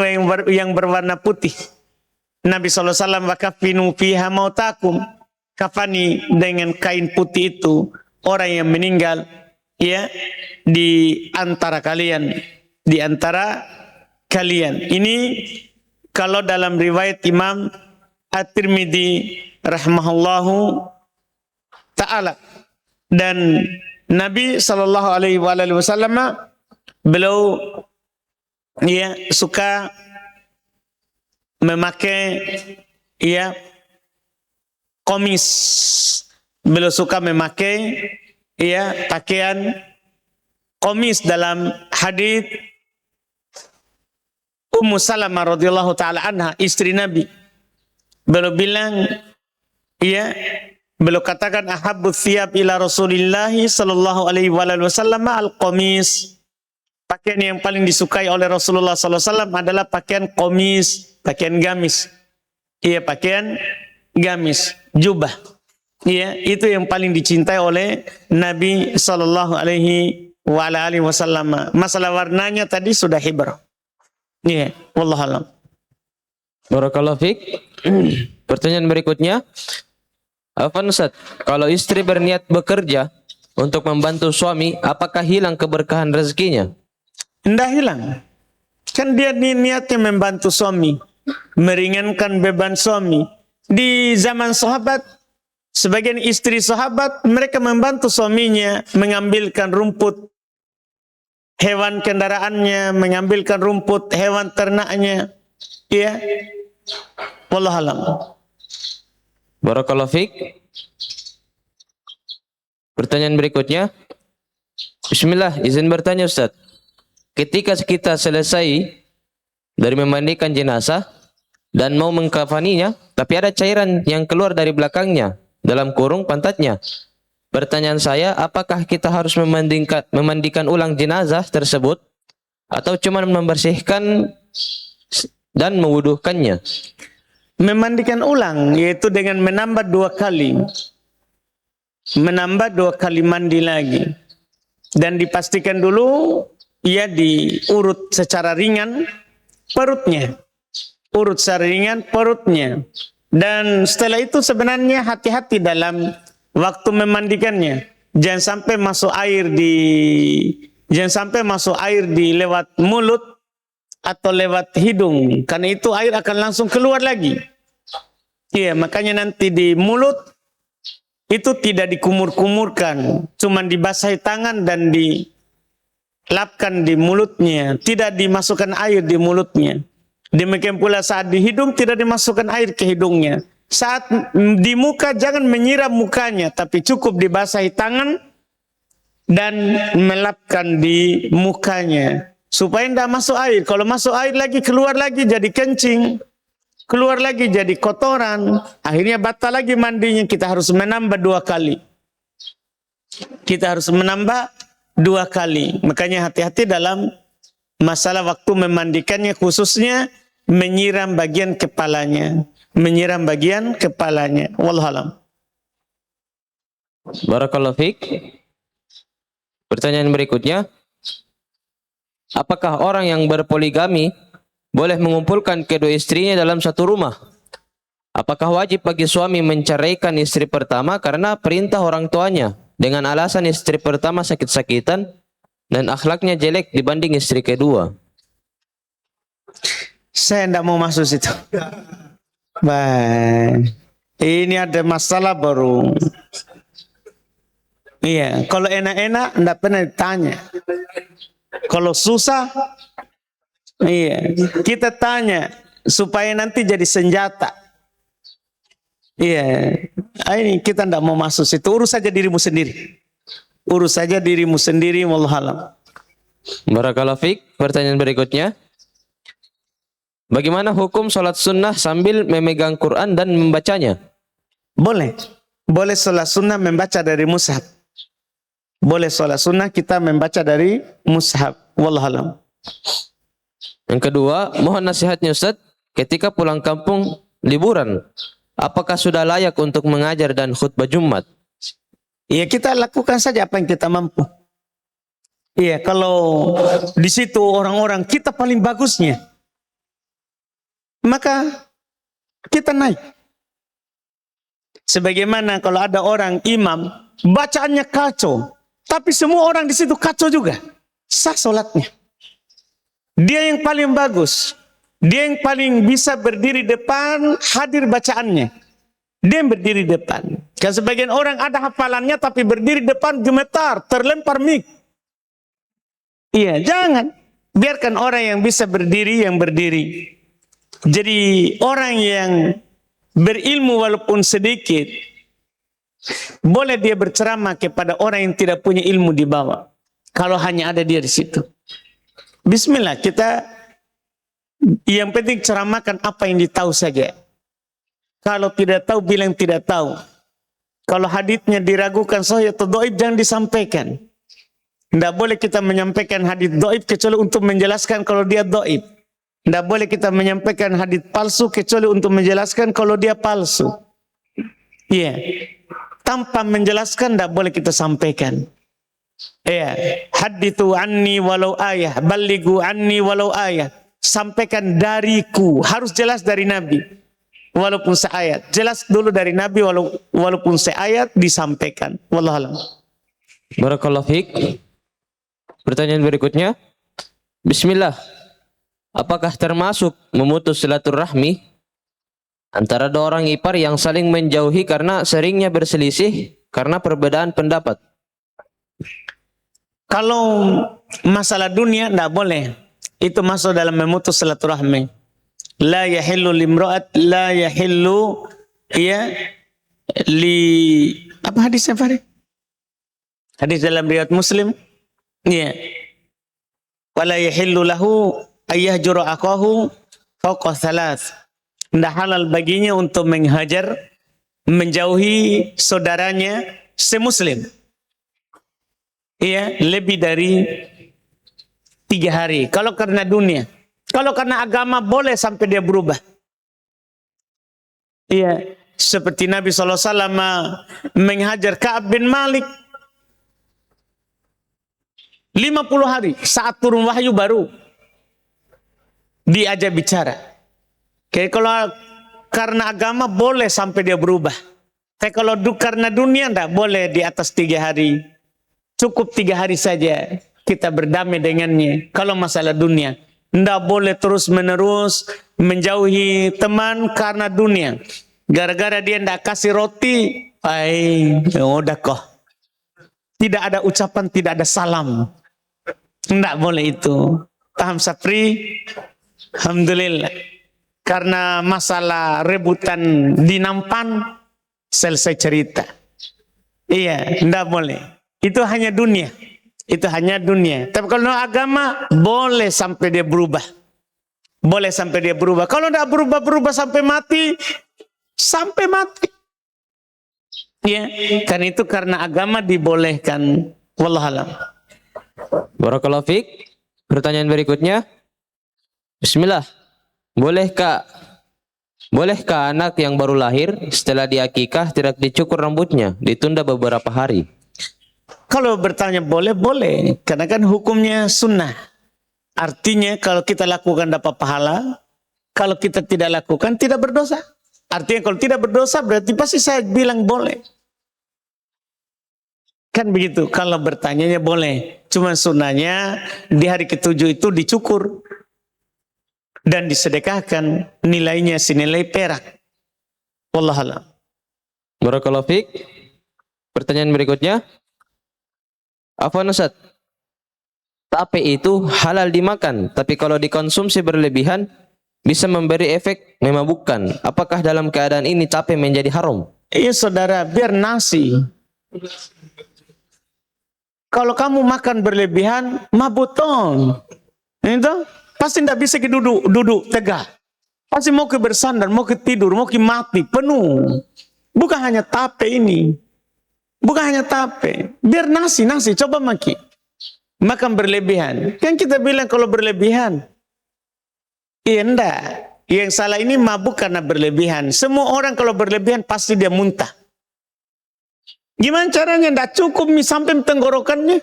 yang berwarna putih. Nabi SAW wakafinu fiha mautakum. Kafani dengan kain putih itu orang yang meninggal, ya, di antara kalian. Di antara kalian. Ini kalau dalam riwayat Imam At-Tirmidzi rahimahullahu ta'ala. Dan Nabi SAW beliau, ya, suka memakai, ya, komis. Beliau suka memakai, ya, pakaian komis. Dalam hadis Ummu Salamah radhiyallahu taala anha, istri Nabi, beliau bilang, ya, beliau katakan ahabbu thiyab ila Rasulillah sallallahu alaihi wasallam al-qamis. Pakaian yang paling disukai oleh Rasulullah SAW adalah pakaian komis, pakaian gamis. Iya, pakaian gamis, jubah. Iya, itu yang paling dicintai oleh Nabi Sallallahu Alaihi Wasallam. Masalah warnanya tadi sudah hibrah. Iya, wallahualam. Barakallahu fiik. Pertanyaan berikutnya, Afwan Ustaz, kalau istri berniat bekerja untuk membantu suami, apakah hilang keberkahan rezekinya? Ndak hilang. Kan dia niatnya membantu suami, meringankan beban suami. Di zaman sahabat, sebagian istri sahabat, mereka membantu suaminya mengambilkan rumput hewan kendaraannya, mengambilkan rumput hewan ternaknya. Ya, wallahualam. Barakallahu fiik. Pertanyaan berikutnya. Bismillah, izin bertanya Ustaz. Ketika kita selesai dari memandikan jenazah dan mau mengkafaninya, tapi ada cairan yang keluar dari belakangnya, dalam kurung pantatnya. Pertanyaan saya, apakah kita harus memandikan ulang jenazah tersebut atau cuma membersihkan dan mewuduhkannya? Memandikan ulang, yaitu dengan menambah 2 kali. Menambah 2 kali mandi lagi. Dan dipastikan dulu ia diurut secara ringan perutnya. Urut secara ringan perutnya. Dan setelah itu sebenarnya hati-hati dalam waktu memandikannya. Jangan sampai masuk air di lewat mulut atau lewat hidung. Karena itu air akan langsung keluar lagi. Iya, makanya nanti di mulut itu tidak dikumur-kumurkan, cuma dibasahi tangan dan dilapkan di mulutnya, tidak dimasukkan air di mulutnya. Demikian pula saat di hidung tidak dimasukkan air ke hidungnya. Saat di muka jangan menyiram mukanya, tapi cukup dibasahi tangan dan melapkan di mukanya supaya tidak masuk air. Kalau masuk air lagi keluar lagi jadi kencing, keluar lagi jadi kotoran, akhirnya batal lagi mandinya. Kita harus menambah 2 kali. Kita harus menambah 2 kali. Makanya hati-hati dalam masalah waktu memandikannya, khususnya menyiram bagian kepalanya. Menyiram bagian kepalanya. Wallahualam. Barakallahu fiik. Pertanyaan berikutnya. Apakah orang yang berpoligami boleh mengumpulkan kedua istrinya dalam satu rumah? Apakah wajib bagi suami menceraikan istri pertama karena perintah orang tuanya dengan alasan istri pertama sakit-sakitan dan akhlaknya jelek dibanding istri kedua? Saya tidak mau masuk situ. Baik. Ini ada masalah baru. Iya, kalau enak-enak tidak pernah ditanya. Kalau susah, iya, kita tanya supaya nanti jadi senjata. Iya, ini kita tidak mau masuk situ. Urus saja dirimu sendiri. Urus saja dirimu sendiri. Wallahualam. Barakallahu fiik. Pertanyaan berikutnya. Bagaimana hukum sholat sunnah sambil memegang Quran dan membacanya? Boleh. Boleh sholat sunnah membaca dari mushaf. Boleh sholat sunnah kita membaca dari mushaf. Wallahualam. Yang kedua, mohon nasihatnya Ustaz, ketika pulang kampung liburan, apakah sudah layak untuk mengajar dan khutbah Jumat? Iya, kita lakukan saja apa yang kita mampu. Iya, kalau di situ orang-orang kita paling bagusnya, maka kita naik. Sebagaimana kalau ada orang imam, bacaannya kacau, tapi semua orang di situ kacau juga, sah sholatnya. Dia yang paling bagus, dia yang paling bisa berdiri depan, hadir bacaannya. Dia yang berdiri depan. Kan sebagian orang ada hafalannya tapi berdiri depan gemetar, terlempar mik. Iya, jangan. Biarkan orang yang bisa berdiri yang berdiri. Jadi orang yang berilmu walaupun sedikit, boleh dia berceramah kepada orang yang tidak punya ilmu di bawah. Kalau hanya ada dia di situ. Bismillah, kita yang penting ceramahkan apa yang ditahu saja. Kalau tidak tahu, bilang tidak tahu. Kalau haditsnya diragukan sahih atau dhaif, jangan disampaikan. Tidak boleh kita menyampaikan hadits dhaif kecuali untuk menjelaskan kalau dia dhaif. Tidak boleh kita menyampaikan hadits palsu kecuali untuk menjelaskan kalau dia palsu. Iya. Tanpa menjelaskan tidak boleh kita sampaikan. Iya. Hadithu anni walau ayah, balighu anni walau ayah. Sampaikan dariku, harus jelas dari Nabi. Walaupun seayat, jelas dulu dari Nabi walaupun seayat disampaikan. Wallahualam. Barakallahu fiik. Pertanyaan berikutnya. Bismillah. Apakah termasuk memutus silaturahmi antara dua orang ipar yang saling menjauhi karena seringnya berselisih karena perbedaan pendapat? Kalau masalah dunia tidak boleh. Itu masuk dalam memutus silaturahmi. La yahillu limra'at la yahillu ya li apa hadisnya Farid? Hadis dalam riwayat Muslim. Ya. Wala yahillu lahu ayyahjura akahu fawqa thalath. Tidak halal baginya untuk menghajar, menjauhi saudaranya semuslim. Iya, lebih dari 3 hari. Kalau karena dunia, kalau karena agama boleh sampai dia berubah. Iya, seperti Nabi SAW menghajar Ka'ab bin Malik 50 hari saat turun wahyu baru diajak bicara. Oke, kalau karena agama boleh sampai dia berubah. Tapi kalau karena dunia tidak boleh di atas 3 hari. Cukup 3 hari saja kita berdamai dengannya. Kalau masalah dunia, tidak boleh terus menerus menjauhi teman karena dunia. Gara-gara dia tidak kasih roti, udah kok. Tidak ada ucapan, tidak ada salam. Tidak boleh itu. Paham Sapri? Alhamdulillah. Karena masalah rebutan di nampan, selesai cerita. Iya, tidak boleh. Itu hanya dunia. Itu hanya dunia. Tapi kalau agama, boleh sampai dia berubah. Boleh sampai dia berubah. Kalau tidak berubah-berubah sampai mati, sampai mati. Ya, kan itu karena agama dibolehkan. Wallahualam. Barakallahu fiik. Pertanyaan berikutnya. Bismillah. Bolehkah anak yang baru lahir setelah diakikah tidak dicukur rambutnya, ditunda beberapa hari? Kalau bertanya boleh, boleh. Karena kan hukumnya sunnah. Artinya kalau kita lakukan dapat pahala. Kalau kita tidak lakukan tidak berdosa. Artinya kalau tidak berdosa berarti pasti saya bilang boleh. Kan begitu. Kalau bertanyanya boleh. Cuma sunnahnya di hari ke-7 itu dicukur. Dan disedekahkan. Nilainya senilai perak. Wallahualam. Barakallahu fiik. Pertanyaan berikutnya. Afwan Ustaz, tape itu halal dimakan, tapi kalau dikonsumsi berlebihan bisa memberi efek memabukkan. Apakah dalam keadaan ini tape menjadi haram? Iya saudara, biar nasi. Kalau kamu makan berlebihan, mabuton. Itu pasti tidak bisa duduk tegak. Pasti mau ke bersandar, mau ke tidur, mau ke mati, penuh. Bukan hanya tape ini. Bukan hanya tape, biar nasi, coba makan berlebihan. Kan kita bilang kalau berlebihan, iya enggak. Yang salah ini mabuk karena berlebihan. Semua orang kalau berlebihan pasti dia muntah. Gimana caranya? Enggak cukup sampai tenggorokannya.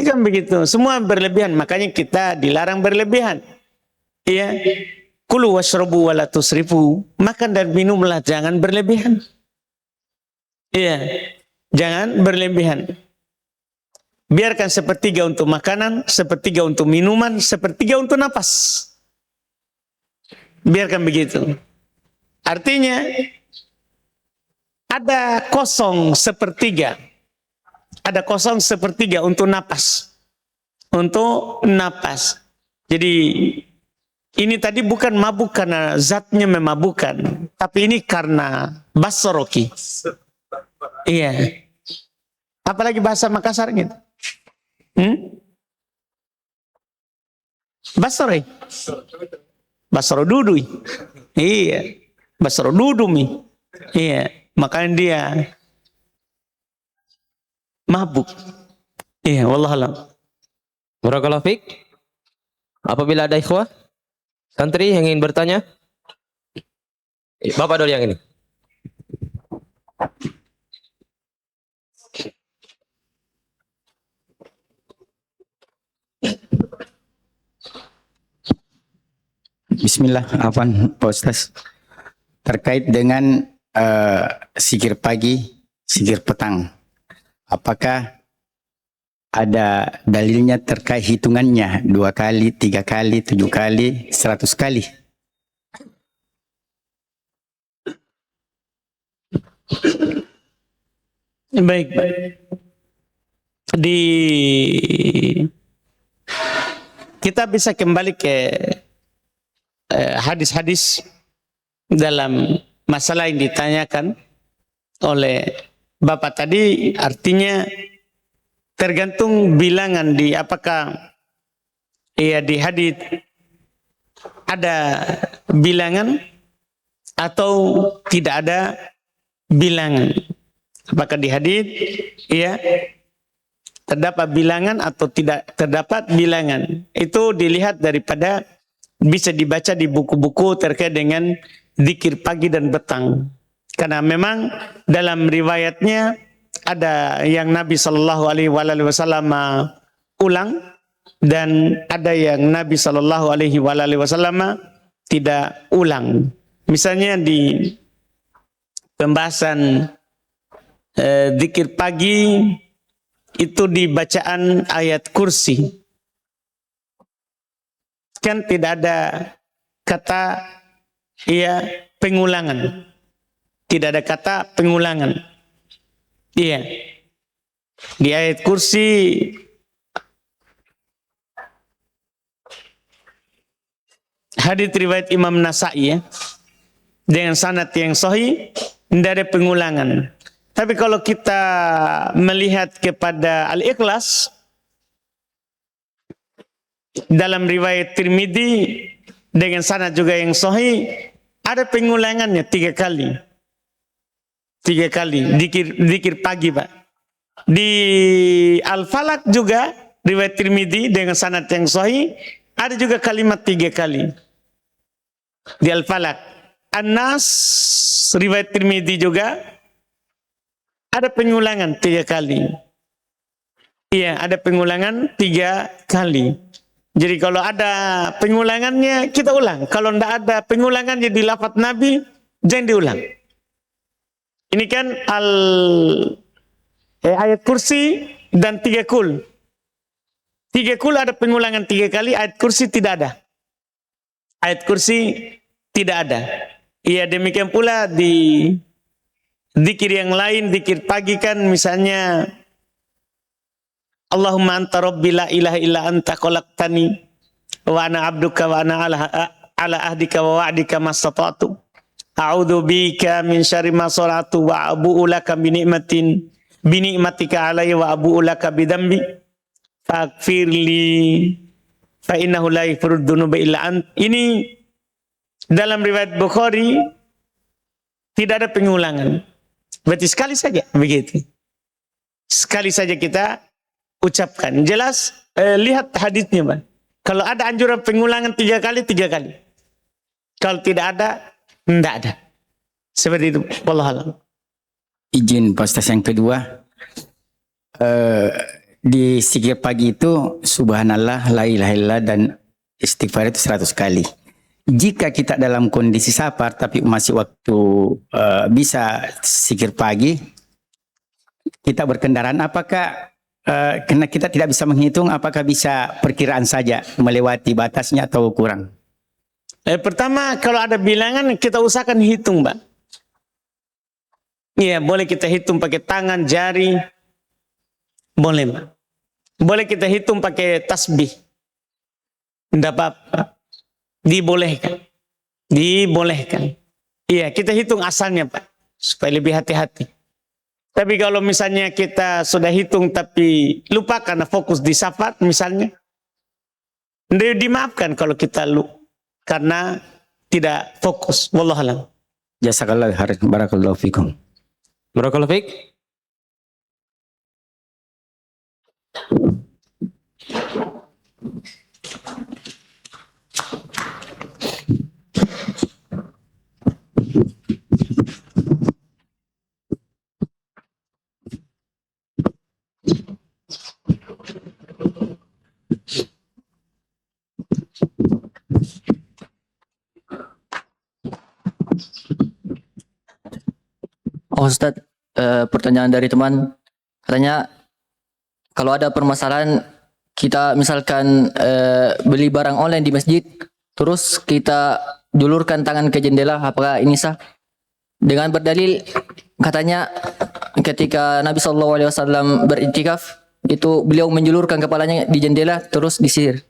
Kan begitu, semua berlebihan. Makanya kita dilarang berlebihan. Iya. Kulu washrabu wala tusrifu. Makan dan minumlah, jangan berlebihan. Iya, jangan berlebihan. Biarkan sepertiga untuk makanan, sepertiga untuk minuman, sepertiga untuk napas. Biarkan begitu. Artinya, ada kosong sepertiga. Ada kosong sepertiga untuk napas. Untuk napas. Jadi, ini tadi bukan mabuk karena zatnya memabukkan. Tapi ini karena basoroki. Iya. Apalagi bahasa Makassar gitu. Basro. Basro dudui. Iya. Basro dudumi. Iya. Makanya dia mabuk. Iya, wallahualam. Barakallahu fiik. Apabila ada ikhwah santri yang ingin bertanya, Bapak dulu yang ini. Bismillah, afwan Pak Ustaz. Terkait dengan sikir pagi, sikir petang. Apakah ada dalilnya terkait hitungannya 2 kali, 3 kali, 7 kali, 100 kali. Baik. Di kita bisa kembali ke hadis-hadis dalam masalah yang ditanyakan oleh Bapak tadi, artinya tergantung bilangan di apakah di hadis ada bilangan atau tidak ada bilangan. Apakah di hadis terdapat bilangan atau tidak terdapat bilangan. Itu dilihat daripada bisa dibaca di buku-buku terkait dengan zikir pagi dan petang. Karena memang dalam riwayatnya ada yang Nabi Shallallahu Alaihi Wasallam ulang dan ada yang Nabi Shallallahu Alaihi Wasallam tidak ulang. Misalnya di pembahasan zikir pagi itu di bacaan ayat kursi kan tidak ada kata pengulangan, tidak ada kata pengulangan. Iya, di ayat kursi hadits riwayat Imam Nasai dengan sanad yang sahih tidak ada pengulangan. Tapi kalau kita melihat kepada Al-Ikhlas dalam riwayat Tirmidzi dengan sanad juga yang sahih ada pengulangannya 3 kali. 3 kali zikir pagi, Pak. Di Al-Falaq juga riwayat Tirmidzi dengan sanad yang sahih ada juga kalimat 3 kali. Di Al-Falaq. An-Nas riwayat Tirmidzi juga ada pengulangan 3 kali. Iya, ada pengulangan 3 kali. Jadi kalau ada pengulangannya kita ulang. Kalau tidak ada pengulangannya di lafaz Nabi, jangan diulang. Ini kan ayat kursi dan 3 kul. 3 kul ada pengulangan 3 kali, ayat kursi tidak ada. Ayat kursi tidak ada. Iya, demikian pula di zikir yang lain, zikir pagi kan misalnya Allahumma anta rabbi la ilaha illa anta khalaqtani wa ana abduka wa ana ala ahdika wa wa'dika mastata'tu a'udzu bika min syarri ma sana'tu wa abu'u laka bi ni'matika alayya wa abu'u laka bi dzambi faghfirli fa innahu la yaghfiru dzunuba illa ant. Ini dalam riwayat Bukhari tidak ada pengulangan. Berarti sekali saja begitu. Sekali saja kita ucapkan. Jelas lihat hadisnya, Pak. Kalau ada anjuran pengulangan 3 kali, 3 kali. Kalau tidak ada, tidak ada. Seperti itu. Wallahualam. Izin Pak Ustaz yang kedua. Di zikir pagi itu subhanallah, la ilaha illallah dan istighfar itu 100 kali. Jika kita dalam kondisi safar tapi masih waktu bisa zikir pagi, kita berkendaraan, apakah karena kita tidak bisa menghitung, apakah bisa perkiraan saja melewati batasnya atau kurang? Pertama, kalau ada bilangan kita usahakan hitung, Mbak. Iya, boleh kita hitung pakai tangan, jari. Boleh, Mbak. Boleh kita hitung pakai tasbih. Tidak apa-apa. Dibolehkan. Dibolehkan. Iya, kita hitung asalnya, Pak. Supaya lebih hati-hati. Tapi kalau misalnya kita sudah hitung tapi lupa karena fokus di safar misalnya, dimaafkan kalau kita karena tidak fokus. Wallahualam. Jazakallah khairan, barakallahu fikum. Barakallahu fiik. Oh Ustadz, pertanyaan dari teman, katanya kalau ada permasalahan kita misalkan beli barang online di masjid, terus kita julurkan tangan ke jendela, apakah ini sah? Dengan berdalil katanya ketika Nabi SAW beriktikaf itu beliau menjulurkan kepalanya di jendela terus disisir.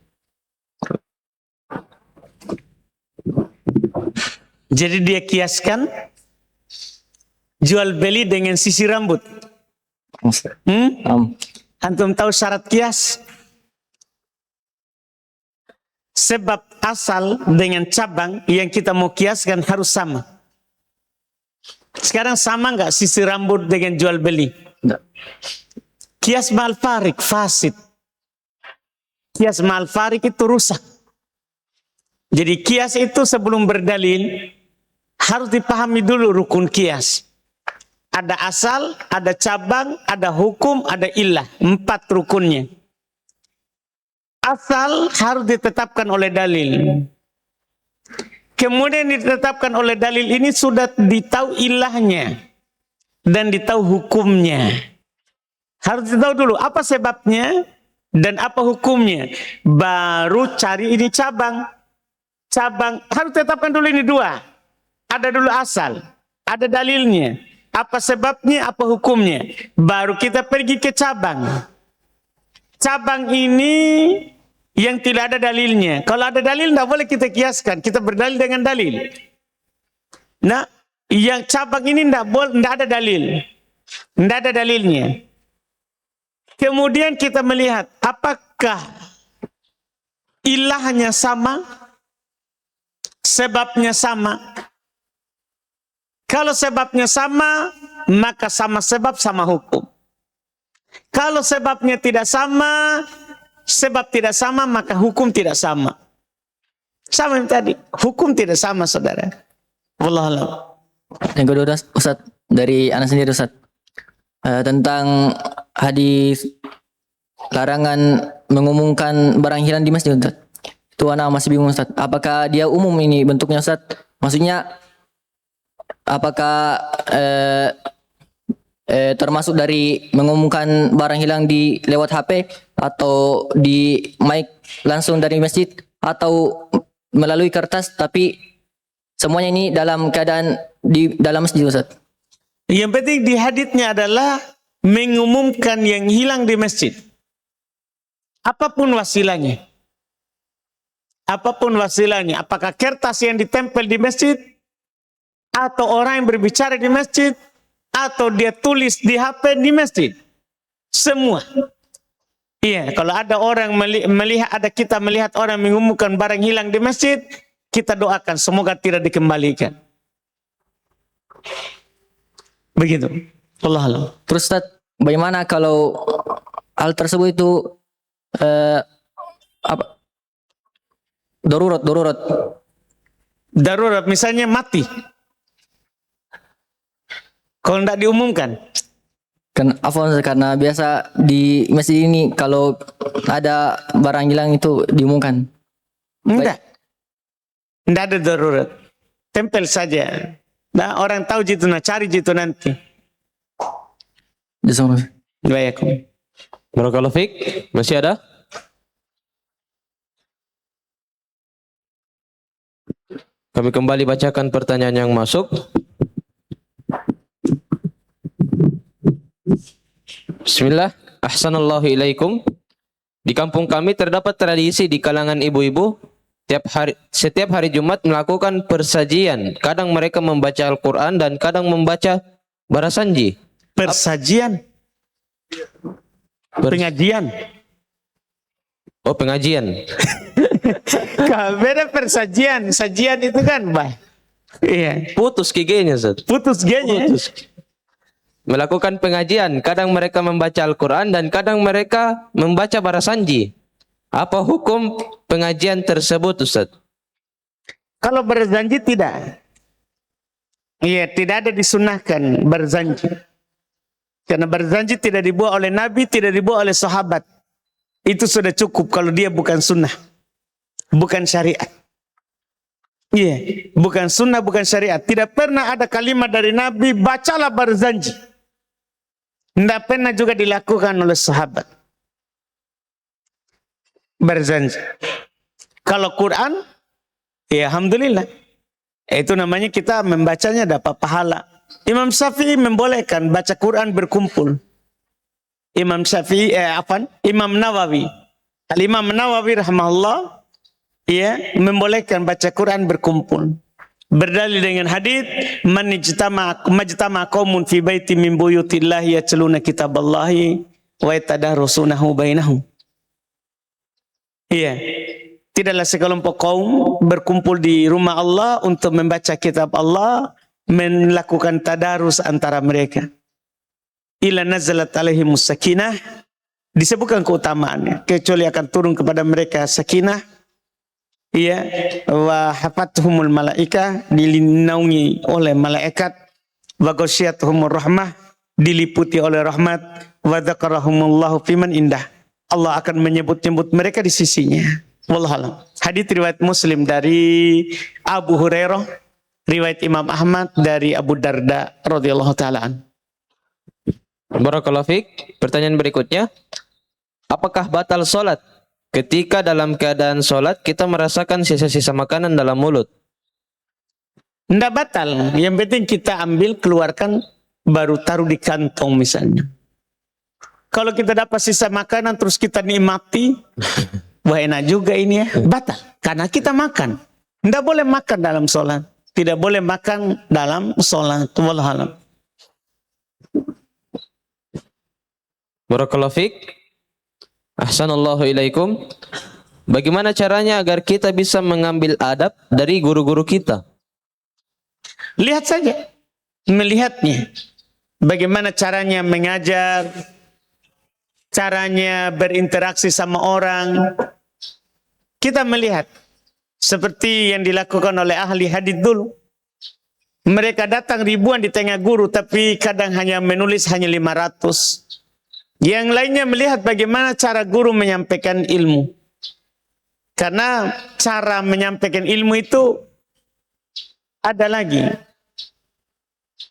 Jadi dia kiaskan jual beli dengan sisir rambut. Antum tahu syarat kias? Sebab asal dengan cabang yang kita mau kiaskan harus sama. Sekarang sama nggak sisir rambut dengan jual beli? Enggak. Kias ma'al farik, fasid. Kias ma'al farik itu rusak. Jadi kias itu sebelum berdalil harus dipahami dulu rukun kias. Ada asal, ada cabang, ada hukum, ada illah. 4 rukunnya. Asal harus ditetapkan oleh dalil. Kemudian ditetapkan oleh dalil ini sudah ditahu ilahnya dan ditahu hukumnya. Harus ditahu dulu apa sebabnya dan apa hukumnya. Baru cari ini cabang. Cabang harus tetapkan dulu ini 2. Ada dulu asal, ada dalilnya. Apa sebabnya, apa hukumnya. Baru kita pergi ke cabang. Cabang ini yang tidak ada dalilnya. Kalau ada dalil tidak boleh kita kiaskan. Kita berdalil dengan dalil. Nah, yang cabang ini tidak ada dalil. Tidak ada dalilnya. Kemudian kita melihat apakah ilahnya sama, sebabnya sama. Kalau sebabnya sama, maka sama sebab sama hukum. Kalau sebabnya tidak sama, sebab tidak sama, maka hukum tidak sama. Sama yang tadi, hukum tidak sama, saudara. Wallahualam. Yang kedua Ustaz, dari anak sendiri Ustaz, tentang hadis larangan mengumumkan barang hilang di masjid Ustaz. Itu anak masih bingung Ustaz. Apakah dia umum ini bentuknya Ustaz? Maksudnya apakah termasuk dari mengumumkan barang hilang di lewat HP atau di mic langsung dari masjid atau melalui kertas, tapi semuanya ini dalam keadaan di dalam masjid Ustaz? Yang penting di haditsnya adalah mengumumkan yang hilang di masjid. Apapun wasilanya. Apapun wasilanya. Apakah kertas yang ditempel di masjid, atau orang yang berbicara di masjid, atau dia tulis di HP di masjid. Semua. Iya, kalau ada orang melihat, kita melihat orang mengumumkan barang hilang di masjid, kita doakan semoga tidak dikembalikan. Begitu. Wallahualam. Terus Ustaz, bagaimana kalau hal tersebut itu Darurat misalnya mati. Kalau tidak diumumkan. Karena biasa di masjid ini kalau ada barang hilang itu diumumkan. Tidak. Tidak ada darurat. Tempel saja. Nah, orang tahu jitu, cari jitu nanti. Baik. Barakallahu fiik. Masih ada? Kami kembali bacakan pertanyaan yang masuk. Bismillah. Ahsanallahu ilaikum. Di kampung kami terdapat tradisi di kalangan ibu-ibu setiap hari Jumat melakukan persajian. Kadang mereka membaca Al-Quran dan kadang membaca barasanji. Persajian. Pengajian. Oh, pengajian. Beda persajian. Sajian itu kan, bah. Iya. Putus gigenya, Ustaz. Putus genya. Melakukan pengajian. Kadang mereka membaca Al-Quran dan kadang mereka membaca barasanji. Apa hukum pengajian tersebut, Ustaz? Kalau berzanji tidak. Iya, tidak ada disunahkan berzanji. Karena berzanji tidak dibuat oleh Nabi, tidak dibuat oleh sahabat. Itu sudah cukup kalau dia bukan sunnah. Bukan syariat. Iya, bukan sunnah, bukan syariat. Tidak pernah ada kalimat dari Nabi, bacalah berzanji. Tidak pernah juga dilakukan oleh sahabat. berjanji. Kalau Quran, ya alhamdulillah. Itu namanya kita membacanya dapat pahala. Imam Syafi'i membolehkan baca Quran berkumpul. Imam Syafi'i, Imam Nawawi. Al-Imam Nawawi rahimahullah, ya, membolehkan baca Quran berkumpul. Berdalil dengan hadis, man majtama qaumun fi baiti min buyutillahi yatluna kitaballahi wa yatadarasunahu bainahum. Iya. Tidaklah sekelompok kaum berkumpul di rumah Allah untuk membaca kitab Allah, melakukan tadarus antara mereka. Ila nazalat alaihimus sakinah, disebutkan keutamaannya, kecuali akan turun kepada mereka sakinah, ya, wa hafathumul malaika, dilindungi oleh malaikat, wa ghasyiyatuhumur rahmah, diliputi oleh rahmat, wa dzakarahumullahu fiman indah, Allah akan menyebut-nyebut mereka di sisinya. Wallahualam. Hadits riwayat Muslim dari Abu Hurairah, riwayat Imam Ahmad dari Abu Darda radhiyallahu taala an. Barakallahu fiik. Pertanyaan berikutnya, apakah batal sholat ketika dalam keadaan sholat kita merasakan sisa-sisa makanan dalam mulut? Tidak batal. Yang penting kita ambil, keluarkan, baru taruh di kantong misalnya. Kalau kita dapat sisa makanan terus kita nikmati, wah enak juga ini ya, batal. Karena kita makan. Tidak boleh makan dalam sholat. Tidak boleh makan dalam sholat. Wallahualam. Barakallahu fiik. Ahsanallahu ilaikum. Bagaimana caranya agar kita bisa mengambil adab dari guru-guru kita? Lihat saja. Melihatnya. Bagaimana caranya mengajar, caranya berinteraksi sama orang. Kita melihat seperti yang dilakukan oleh ahli hadits dulu. Mereka datang ribuan di tengah guru, tapi kadang hanya menulis hanya 500. Yang lainnya melihat bagaimana cara guru menyampaikan ilmu. Karena cara menyampaikan ilmu itu ada lagi.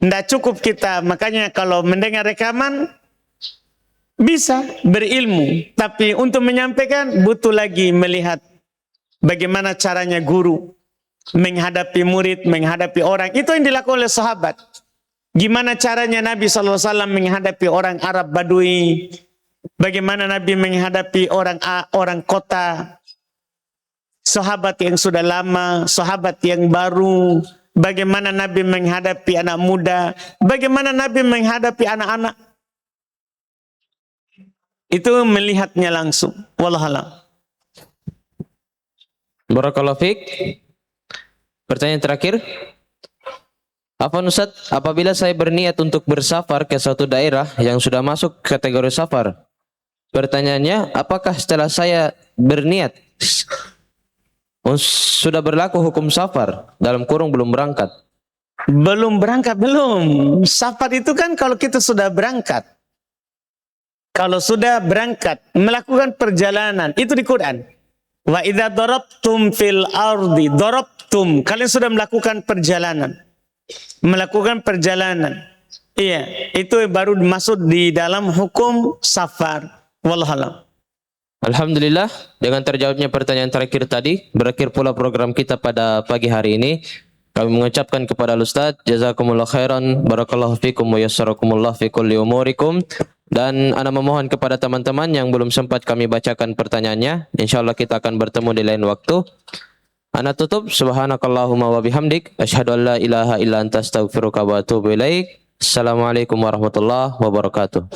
Tidak cukup kita, makanya kalau mendengar rekaman bisa berilmu, tapi untuk menyampaikan butuh lagi melihat bagaimana caranya guru menghadapi murid, menghadapi orang. Itu yang dilakukan oleh sahabat. Gimana caranya Nabi SAW menghadapi orang Arab Badui, bagaimana Nabi menghadapi orang kota, sahabat yang sudah lama, sahabat yang baru, bagaimana Nabi menghadapi anak muda, bagaimana Nabi menghadapi anak-anak. Itu melihatnya langsung. Wallahualam. Barakallahu fiik. Pertanyaan terakhir. Afwan Ustaz, apabila saya berniat untuk bersafar ke suatu daerah yang sudah masuk kategori safar, pertanyaannya, apakah setelah saya berniat sudah berlaku hukum safar, dalam kurung belum berangkat? Belum berangkat, belum. Safar itu kan kalau kita sudah berangkat. Kalau sudah berangkat, melakukan perjalanan, itu di Quran. Wa idza darabtum fil ardi darabtum, kalian sudah melakukan perjalanan. Melakukan perjalanan. Iya, itu baru masuk di dalam hukum safar. Wallahualam. Alhamdulillah, dengan terjawabnya pertanyaan terakhir tadi, berakhir pula program kita pada pagi hari ini. Kami mengucapkan kepada Ustaz, jazakumullah khairan, barakallahu fikum wa yassarakumullah fi kulli umurikum. Dan ana memohon kepada teman-teman yang belum sempat kami bacakan pertanyaannya, insyaallah kita akan bertemu di lain waktu. Ana tutup, subhanakallahumma wa bihamdik, asyhadu an la ilaha illa anta astaghfiruka wa atubu ilaik. Assalamualaikum warahmatullahi wabarakatuh.